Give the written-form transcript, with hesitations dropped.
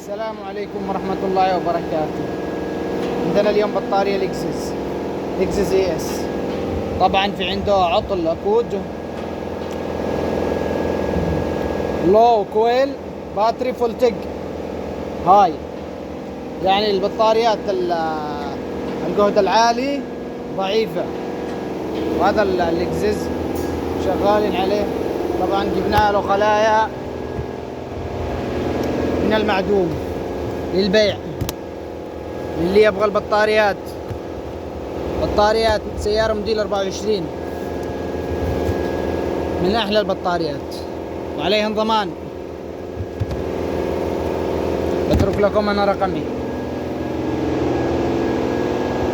السلام عليكم ورحمة الله وبركاته. عندنا اليوم بطارية لكزس اي اس. طبعا في عنده عطل اكود لو كويل باتري فول تج هاي، يعني البطاريات الجهد العالي ضعيفة، وهذا اللكزس شغالين عليه. طبعا جبنا له خلايا من المعدوم للبيع اللي يبغى البطاريات. بطاريات سيارة موديل 24 من أحلى البطاريات وعليها ضمان. بترك لكم أنا رقمي.